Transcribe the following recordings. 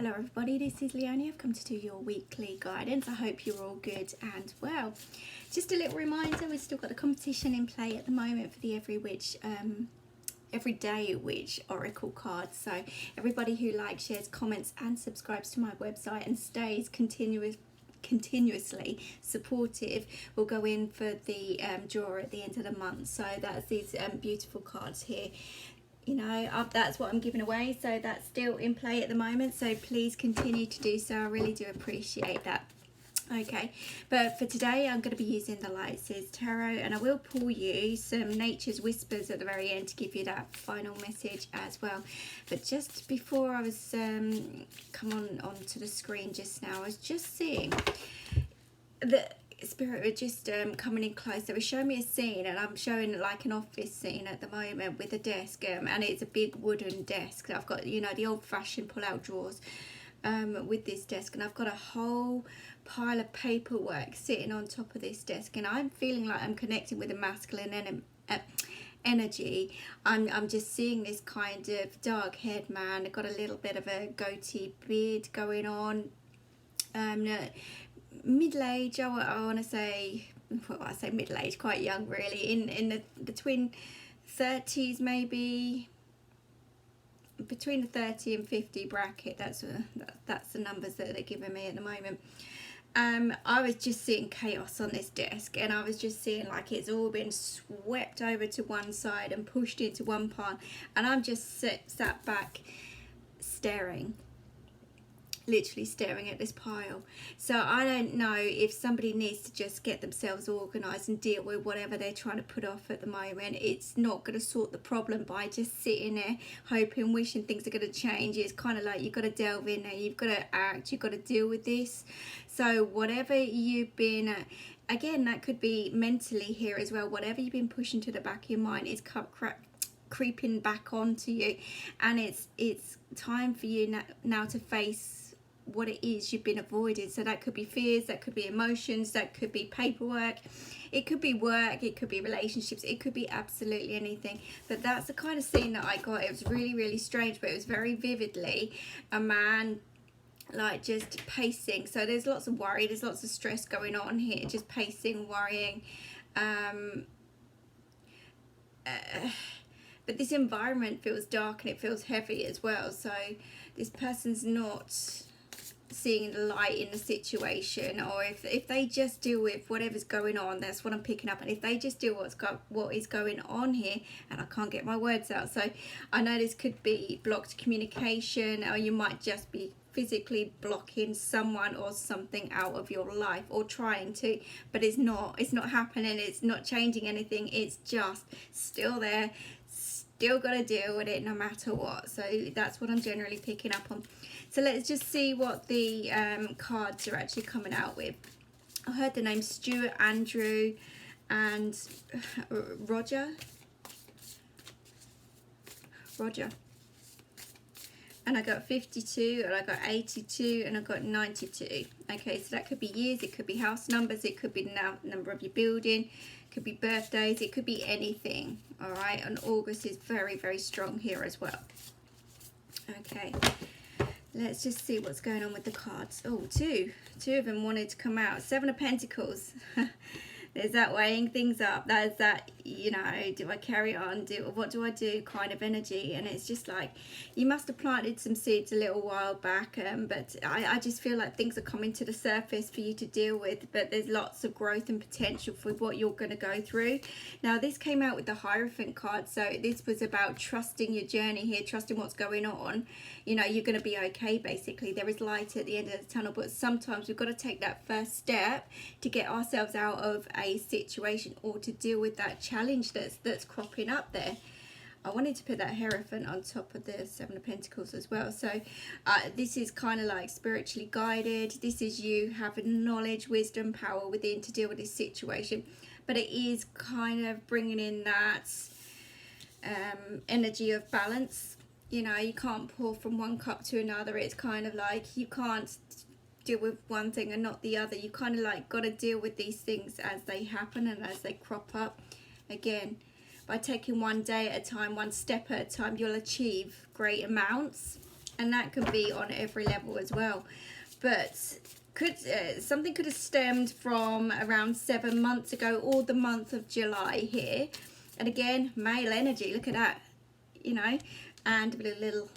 Hello everybody, this is Leonie. I've come to do your weekly guidance. I hope you're all good and well. Just a little reminder, we've still got a competition in play at the moment for the Everyday Witch Oracle cards. So everybody who likes, shares, comments and subscribes to my website and stays continuously supportive will go in for the draw at the end of the month. So that's these beautiful cards here. You know, that's what I'm giving away, so that's still in play at the moment, so please continue to do so. I really do appreciate that. Okay, but for today I'm going to be using the Light Seers Tarot, and I will pull you some Nature's Whispers at the very end to give you that final message as well. But just before I was come onto the screen just now, I was just seeing that Spirit were just coming in close. They were showing me a scene, and I'm showing like an office scene at the moment with a desk, and it's a big wooden desk. I've got, you know, the old-fashioned pull-out drawers with this desk, and I've got a whole pile of paperwork sitting on top of this desk, and I'm feeling like I'm connecting with a masculine energy. I'm just seeing this kind of dark-haired man. I've got a little bit of a goatee beard going on. Middle-age, I want to say, well, I say middle-age, quite young really, in the between 30s, maybe between the 30 and 50 bracket. That's the numbers that they're giving me at the moment. I was just seeing chaos on this desk, and I was just seeing like it's all been swept over to one side and pushed into one pile, and I'm just sat back staring, literally staring at this pile. So I don't know if somebody needs to just get themselves organized and deal with whatever they're trying to put off at the moment. It's not going to sort the problem by just sitting there hoping, wishing things are going to change. It's kind of like you've got to delve in there, you've got to act, you've got to deal with this. So whatever you've been again, that could be mentally here as well, whatever you've been pushing to the back of your mind is creeping back onto you, and it's time for you now to face what it is you've been avoiding. So that could be fears, that could be emotions, that could be paperwork, it could be work, it could be relationships, it could be absolutely anything. But that's the kind of scene that I got. It was really strange, but it was very vividly a man like just pacing. So there's lots of worry, there's lots of stress going on here, just pacing, worrying, but this environment feels dark and it feels heavy as well. So this person's not seeing the light in the situation, or if they just deal with whatever's going on, that's what I'm picking up. And if they just deal with what is going on here, and I can't get my words out, so I know this could be blocked communication, or you might just be physically blocking someone or something out of your life, or trying to, but it's not happening, it's not changing anything, it's just still there, still got to deal with it no matter what. So that's what I'm generally picking up on. So let's just see what the cards are actually coming out with. I heard the names Stuart, Andrew and Roger. And I got 52, and I got 82, and I got 92. Okay, so that could be years, it could be house numbers, it could be the number of your building, it could be birthdays, it could be anything. All right, and August is very strong here as well. Okay, let's just see what's going on with the cards. Oh, two of them wanted to come out. Seven of Pentacles. There's that weighing things up. There's that, you know, do I carry on? What do I do kind of energy? And it's just like, you must have planted some seeds a little while back, but I just feel like things are coming to the surface for you to deal with, but there's lots of growth and potential for what you're going to go through. Now, this came out with the Hierophant card, so this was about trusting your journey here, trusting what's going on. You know, you're going to be okay, basically. There is light at the end of the tunnel, but sometimes we've got to take that first step to get ourselves out of a situation, or to deal with that challenge that's cropping up there. I wanted to put that Hierophant on top of the Seven of Pentacles as well. So this is kind of like spiritually guided. This is you having knowledge, wisdom, power within to deal with this situation, but it is kind of bringing in that energy of balance. You know, you can't pour from one cup to another. It's kind of like you can't deal with one thing and not the other. You kind of like got to deal with these things as they happen and as they crop up. Again, by taking one day at a time, one step at a time, you'll achieve great amounts. and that can be on every level as well. But something could have stemmed from around 7 months ago, or the month of July here. And again, male energy, look at that, you know, and a little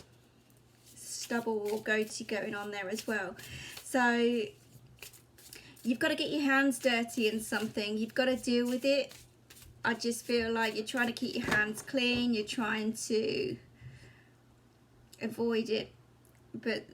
stubble or goatee going on there as well. So you've got to get your hands dirty in something. You've got to deal with it. I just feel like you're trying to keep your hands clean. You're trying to avoid it. But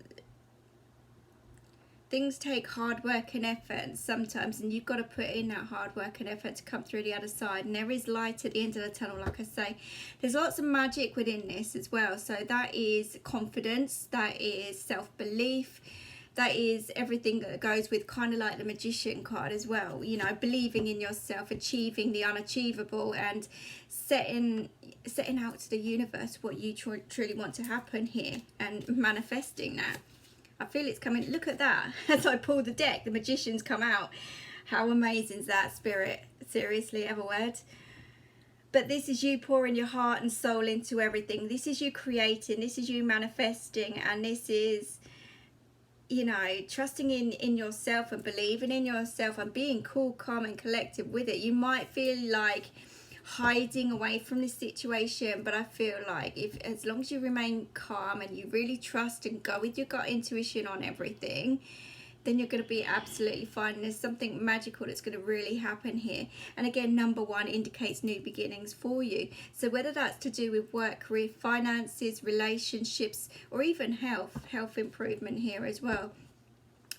things take hard work and effort sometimes, and you've got to put in that hard work and effort to come through the other side. And there is light at the end of the tunnel, like I say. There's lots of magic within this as well. So that is confidence, that is self-belief, that is everything that goes with kind of like the Magician card as well. You know, believing in yourself, achieving the unachievable, and setting out to the universe what you truly want to happen here, and manifesting that. I feel it's coming. Look at that. As I pull the deck, the Magician's come out. How amazing is that, Spirit? Seriously, ever word? But this is you pouring your heart and soul into everything. This is you creating. This is you manifesting. And this is, you know, trusting in yourself and believing in yourself and being cool, calm and collected with it. You might feel like hiding away from this situation, but I feel like as long as you remain calm and you really trust and go with your gut intuition on everything, then you're going to be absolutely fine. And there's something magical that's going to really happen here. And again, number 1 indicates new beginnings for you. So whether that's to do with work, career, finances, relationships, or even health improvement here as well,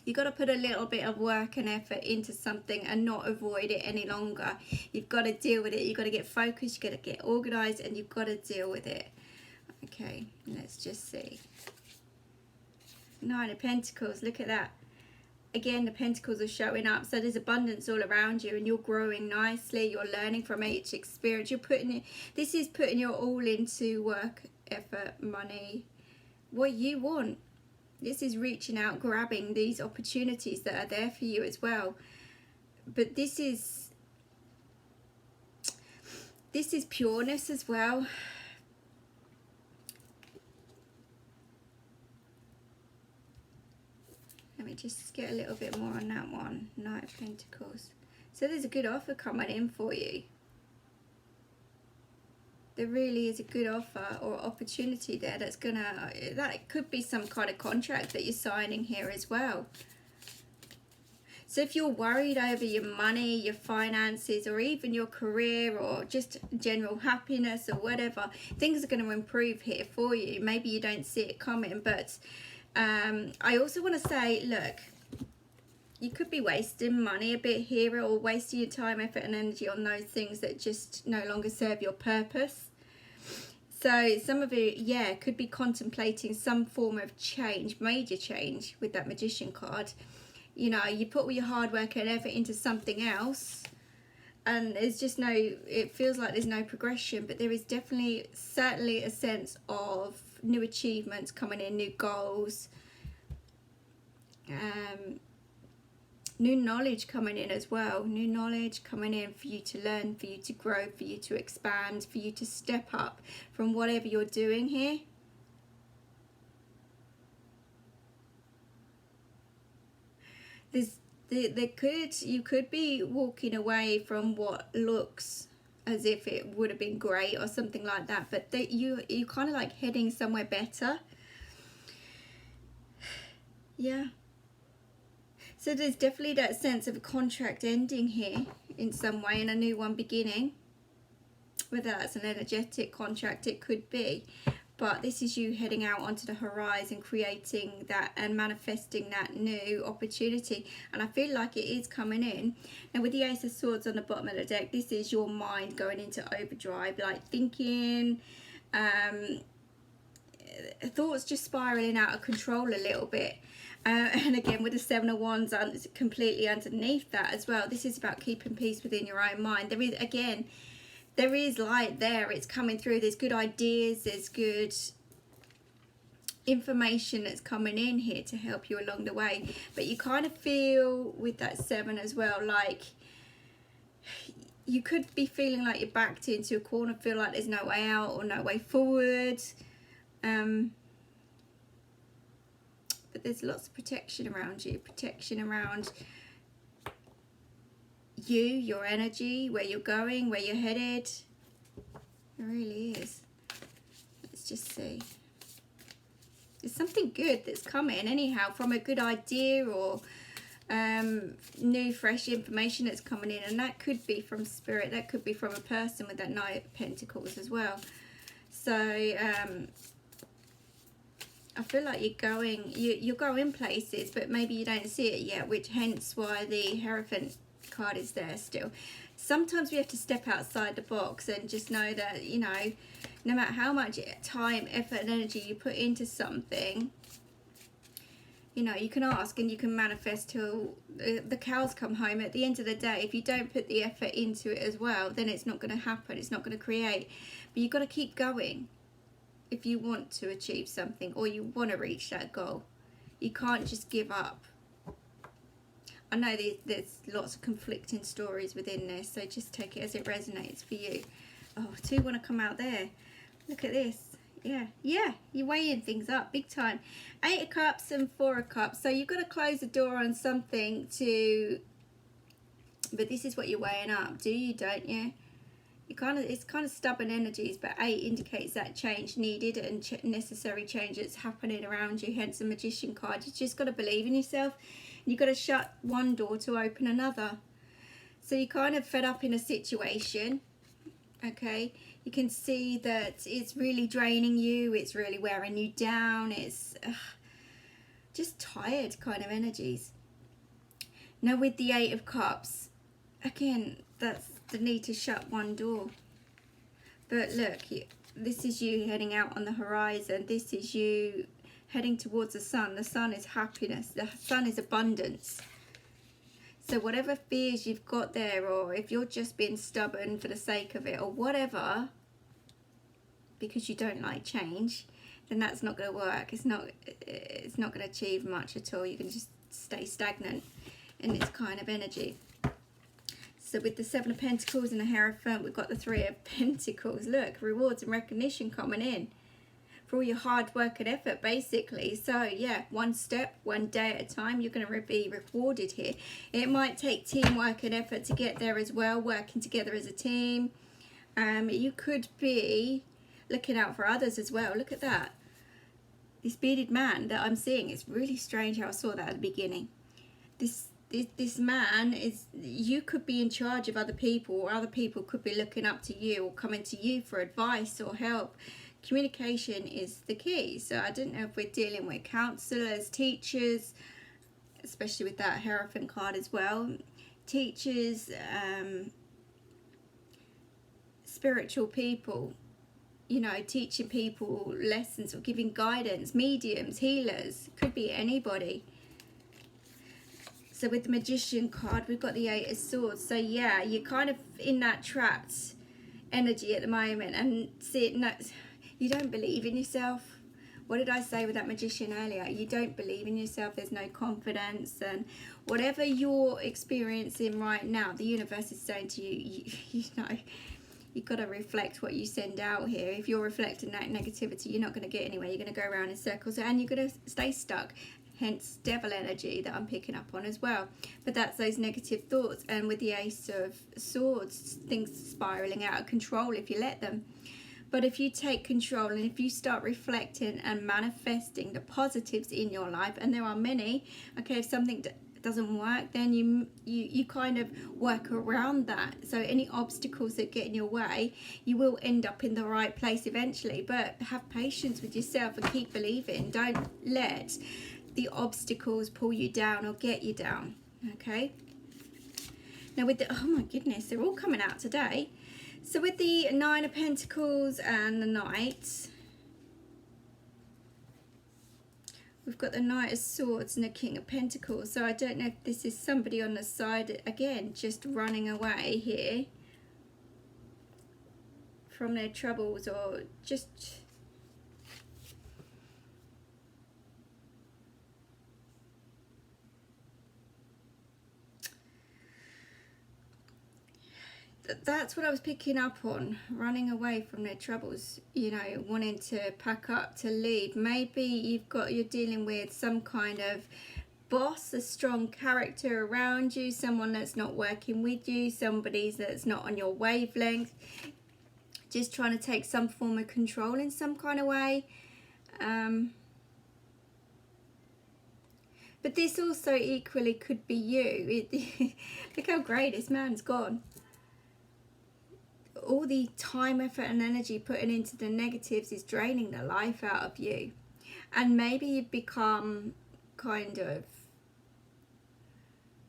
you've got to put a little bit of work and effort into something and not avoid it any longer. You've got to deal with it. You've got to get focused. You've got to get organised, and you've got to deal with it. Okay, let's just see. 9 of Pentacles. Look at that. Again, the Pentacles are showing up. So there's abundance all around you, and you're growing nicely. You're learning from each experience. You're putting it. This is putting your all into work, effort, money, what you want. This is reaching out, grabbing these opportunities that are there for you as well. But this is pureness as well. Let me just get a little bit more on that one. Knight of Pentacles. So there's a good offer coming in for you. There really is a good offer or opportunity there that could be some kind of contract that you're signing here as well. So if you're worried over your money, your finances, or even your career, or just general happiness or whatever, things are going to improve here for you. Maybe you don't see it coming, but I also want to say, look, you could be wasting money a bit here, or wasting your time, effort and energy on those things that just no longer serve your purpose. So some of you, yeah, could be contemplating some form of change, major change with that Magician card. You know, you put all your hard work and effort into something else, and there's just it feels like there's no progression, but there is certainly a sense of new achievements coming in, new goals, new knowledge coming in as well. New knowledge coming in for you to learn, for you to grow, for you to expand, for you to step up from whatever you're doing here. You could be walking away from what looks as if it would have been great or something like that, but you kind of like heading somewhere better. Yeah. So there's definitely that sense of a contract ending here in some way, and a new one beginning. Whether that's an energetic contract, it could be. But this is you heading out onto the horizon, creating that and manifesting that new opportunity. And I feel like it is coming in. And with the Ace of Swords on the bottom of the deck, this is your mind going into overdrive, like thinking, thoughts just spiraling out of control a little bit. And again, with the Seven of Wands completely underneath that as well, this is about keeping peace within your own mind. There is light there. It's coming through. There's good ideas. There's good information that's coming in here to help you along the way. But you kind of feel with that 7 as well, like you could be feeling like you're backed into a corner, feel like there's no way out or no way forward. but there's lots of protection around you, protection around you, your energy, where you're going, where you're headed. It really is. Let's just see. There's something good that's coming anyhow, from a good idea or new fresh information that's coming in, and that could be from spirit, that could be from a person with that Knight of Pentacles as well. So I feel like you're going places, but maybe you don't see it yet, which hence why the Hierophant card is there still. Sometimes we have to step outside the box and just know that, you know, no matter how much time, effort and energy you put into something, you know, you can ask and you can manifest till the cows come home. At the end of the day, if you don't put the effort into it as well, then it's not going to happen, it's not going to create. But you've got to keep going if you want to achieve something or you want to reach that goal. You can't just give up. I know there's lots of conflicting stories within this, so just take it as it resonates for you. Oh, 2 want to come out there. Look at this. Yeah, you're weighing things up big time. 8 of Cups and 4 of Cups. So you've got to close the door on something to... But this is what you're weighing up. Do you, don't you? It's kind of stubborn energies, but 8 indicates that change needed and necessary change that's happening around you, hence the Magician card. You just got to believe in yourself. You've got to shut one door to open another. So you're kind of fed up in a situation, okay? You can see that it's really draining you, it's really wearing you down, it's just tired kind of energies. Now with the 8 of Cups, again, that's the need to shut one door. But look, this is you heading out on the horizon. This is you heading towards the sun. The sun is happiness. The sun is abundance. So whatever fears you've got there, or if you're just being stubborn for the sake of it or whatever, because you don't like change, then that's not going to work. It's not going to achieve much at all. You can just stay stagnant in this kind of energy. So with the 7 of Pentacles and the Hierophant, we've got the 3 of Pentacles. Look, rewards and recognition coming in for all your hard work and effort, basically. So yeah, one step, one day at a time, you're going to be rewarded here. It might take teamwork and effort to get there as well, working together as a team. You could be looking out for others as well. Look at that. This bearded man that I'm seeing, it's really strange how I saw that at the beginning. This man is, you could be in charge of other people, or other people could be looking up to you or coming to you for advice or help. Communication is the key. So I don't know if we're dealing with counselors, teachers, especially with that Hierophant card as well. Teachers, spiritual people, you know, teaching people lessons or giving guidance, mediums, healers, could be anybody. So with the Magician card, we've got the 8 of Swords. So yeah, you're kind of in that trapped energy at the moment, and see it. No, you don't believe in yourself. What did I say with that Magician earlier? You don't believe in yourself. There's no confidence, and whatever you're experiencing right now, the universe is saying to you, you know, you've got to reflect what you send out here. If you're reflecting that negativity, you're not going to get anywhere. You're going to go around in circles, and you're going to stay stuck. Hence devil energy that I'm picking up on as well. But that's those negative thoughts. And with the Ace of Swords, things spiraling out of control if you let them. But if you take control and if you start reflecting and manifesting the positives in your life, and there are many, okay, if something doesn't work, then you kind of work around that. So any obstacles that get in your way, you will end up in the right place eventually. But have patience with yourself and keep believing. Don't let the obstacles pull you down or get you down. Okay, now with the, oh my goodness, they're all coming out today. So with the 9 of Pentacles and the Knight, we've got the Knight of Swords and the King of Pentacles. So I don't know if this is somebody on the side again just running away here from their troubles, or just that's what I was picking up on, running away from their troubles, you know, wanting to pack up, to leave. Maybe you're dealing with some kind of boss, a strong character around you, someone that's not working with you, somebody that's not on your wavelength, just trying to take some form of control in some kind of way. But this also equally could be you. Look how grey this man's gone. All the time, effort and energy putting into the negatives is draining the life out of you. And maybe you've become kind of,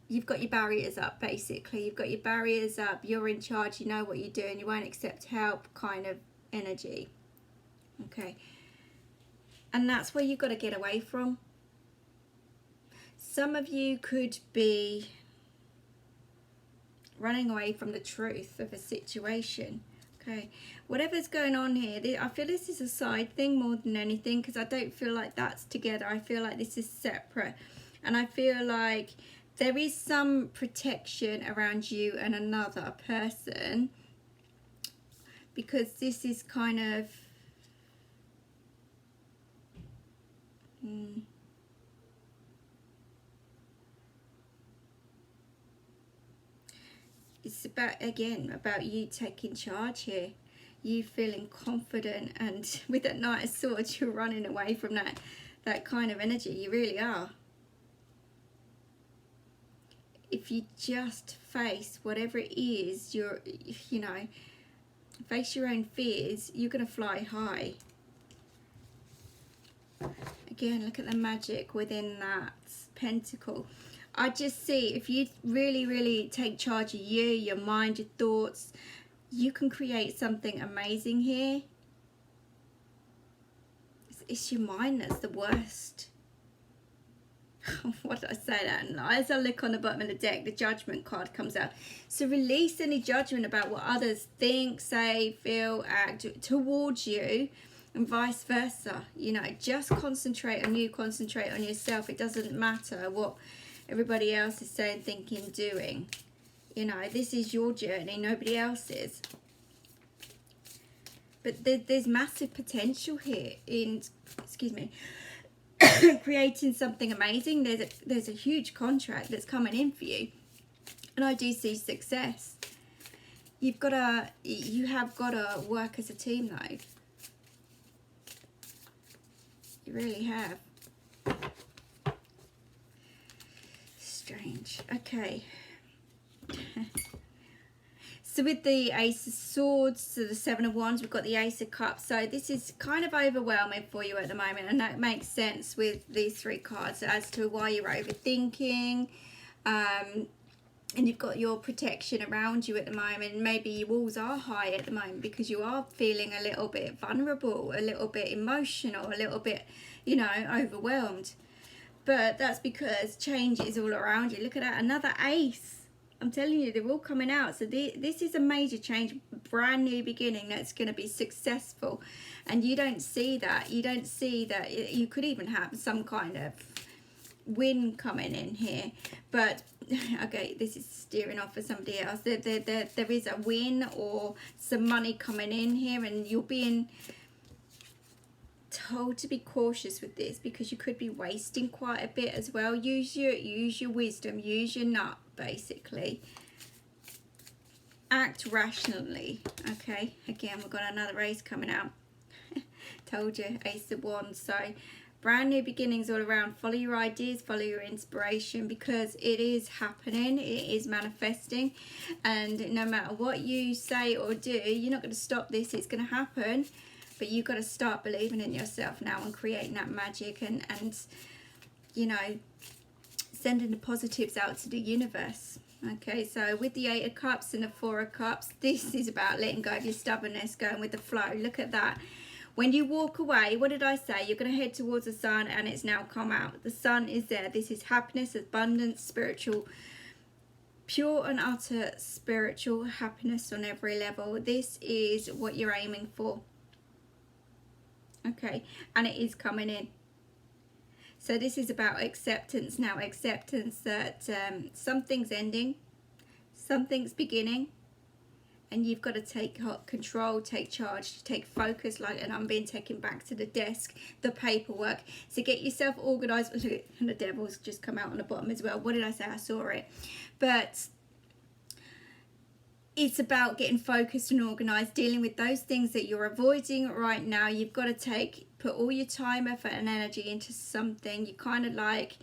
you've got your barriers up, basically. You've got your barriers up, you're in charge, you know what you're doing, you won't accept help kind of energy. Okay. And that's where you've got to get away from. Some of you could be running away from the truth of a situation. Okay, whatever's going on here, I feel this is a side thing more than anything, because I don't feel like that's together. I feel like this is separate, and I feel like there is some protection around you and another person, because this is kind of it's about, again, about you taking charge here, you feeling confident, and with that Knight of Swords, you're running away from that kind of energy. You really are. If you just face whatever it is, you know, face your own fears, you're going to fly high. Again, look at the magic within that pentacle. I just see, if you really, really take charge of you, your mind, your thoughts, you can create something amazing here. It's your mind that's the worst. What did I say that? And as I look on the bottom of the deck, the Judgment card comes out. So release any judgment about what others think, say, feel, act towards you, and vice versa. You know, just concentrate on you, concentrate on yourself. It doesn't matter what everybody else is saying, thinking, doing. You know, this is your journey, nobody else's. But there's massive potential here in, excuse me, creating something amazing. There's a huge contract that's coming in for you, and I do see success. You have got to work as a team, though. You really have. Strange. Okay. So with the Ace of Swords, so the Seven of Wands, we've got the Ace of Cups. So this is kind of overwhelming for you at the moment, and that makes sense with these three cards as to why you're overthinking. And you've got your protection around you at the moment. Maybe your walls are high at the moment because you are feeling a little bit vulnerable, a little bit emotional, a little bit, you know, overwhelmed. But that's because change is all around you. Look at that, another ace. I'm telling you, they're all coming out. So this is a major change, brand new beginning that's going to be successful. And you don't see that. You don't see that. You could even have some kind of win coming in here. But, okay, this is steering off for somebody else. There is a win or some money coming in here, and you're being told to be cautious with this because you could be wasting quite a bit as well. Use your wisdom, use your nut, basically. Act rationally. Okay, again, we've got another ace coming out. Told you, Ace of Wands. So brand new beginnings all around. Follow your ideas, follow your inspiration, because it is happening, it is manifesting, and no matter what you say or do, you're not going to stop this. It's going to happen. But you've got to start believing in yourself now and creating that magic and you know, sending the positives out to the universe. Okay, so with the Eight of Cups and the Four of Cups, this is about letting go of your stubbornness, going with the flow. Look at that. When you walk away, what did I say? You're going to head towards the sun, and it's now come out. The sun is there. This is happiness, abundance, spiritual, pure and utter spiritual happiness on every level. This is what you're aiming for. Okay, and it is coming in. So this is about acceptance now. Acceptance that something's ending, something's beginning, and you've got to take control, take charge, take focus, like, and I'm being taken back to the desk, the paperwork. So get yourself organized. Look, and the devil's just come out on the bottom as well. What did I say? I saw it. But it's about getting focused and organized, dealing with those things that you're avoiding right now. You've got to put all your time, effort and energy into something. You kind of like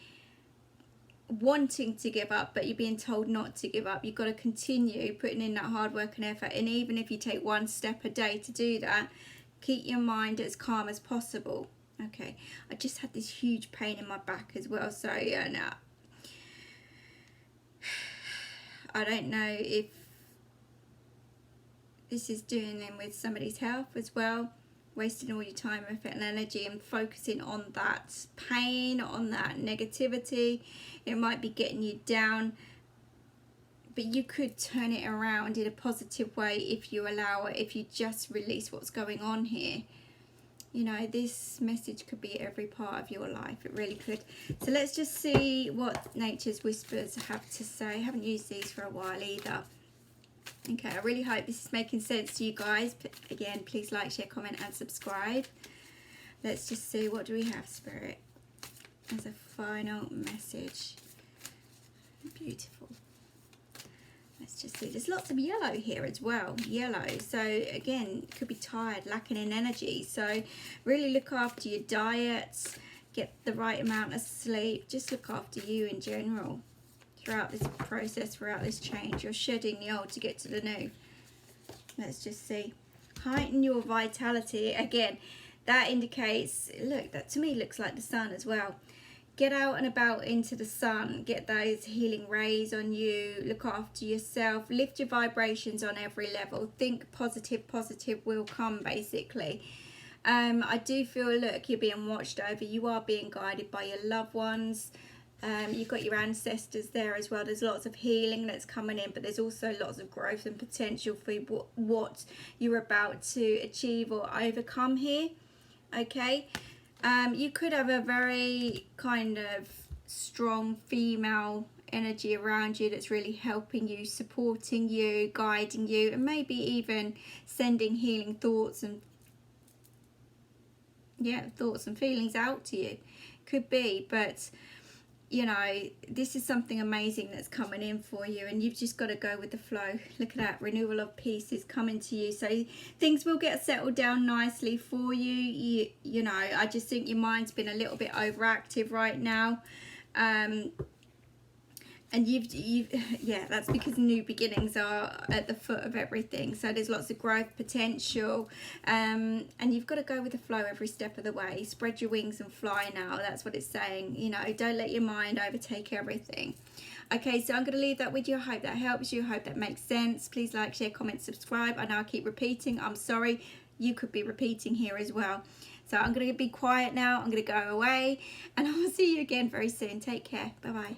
wanting to give up, but you're being told not to give up. You've got to continue putting in that hard work and effort, and even if you take one step a day to do that, keep your mind as calm as possible. Okay, I just had this huge pain in my back as well, so yeah, no, I don't know if this is doing them with somebody's health as well, wasting all your time, effort and energy and focusing on that pain, on that negativity. It might be getting you down, but you could turn it around in a positive way if you allow it, if you just release what's going on here. You know, this message could be every part of your life. It really could. So let's just see what Nature's Whispers have to say. I haven't used these for a while either. Okay, I really hope this is making sense to you guys. But again, please like, share, comment and subscribe. Let's just see, what do we have, Spirit, as a final message? Beautiful. Let's just see. There's lots of yellow here as well. Yellow. So again, could be tired, lacking in energy. So really look after your diet. Get the right amount of sleep. Just look after you in general. Throughout this process, throughout this change, you're shedding the old to get to the new. Let's just see. Heighten your vitality. Again, that indicates, look, that to me looks like the sun as well. Get out and about into the sun. Get those healing rays on you. Look after yourself. Lift your vibrations on every level. Think positive. Positive will come, basically. I do feel, look, you're being watched over. You are being guided by your loved ones. You've got your ancestors there as well. There's lots of healing that's coming in, but there's also lots of growth and potential for what you're about to achieve or overcome here. Okay, you could have a very kind of strong female energy around you that's really helping you, supporting you, guiding you, and maybe even sending healing thoughts and feelings out to you. Could be, but you know, this is something amazing that's coming in for you, and you've just got to go with the flow. Look at that, renewal of peace is coming to you, so things will get settled down nicely for you. You know, I just think your mind's been a little bit overactive right now, and yeah, that's because new beginnings are at the foot of everything. So there's lots of growth potential, and you've got to go with the flow every step of the way. Spread your wings and fly now. That's what it's saying. You know, don't let your mind overtake everything. Okay, so I'm going to leave that with you. I hope that helps you. I hope that makes sense. Please like, share, comment, subscribe. I know I keep repeating. I'm sorry. You could be repeating here as well. So I'm going to be quiet now. I'm going to go away, and I will see you again very soon. Take care. Bye-bye.